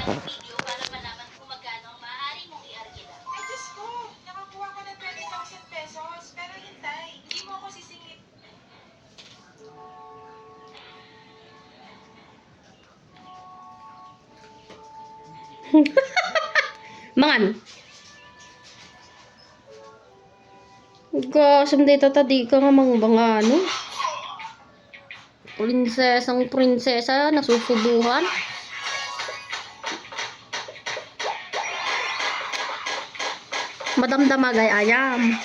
video para malaman kung magkano ang maaari mong i-arkila. Ay, Diyos ko! Nakakuha ko ng 20,000 pesos. Pero hintay, hindi mo ako sisingit. Mangan. Gasam dito tadi ka nga mga ano. Prinsesang prinsesa nasusubuhan. Madam damagay ayam.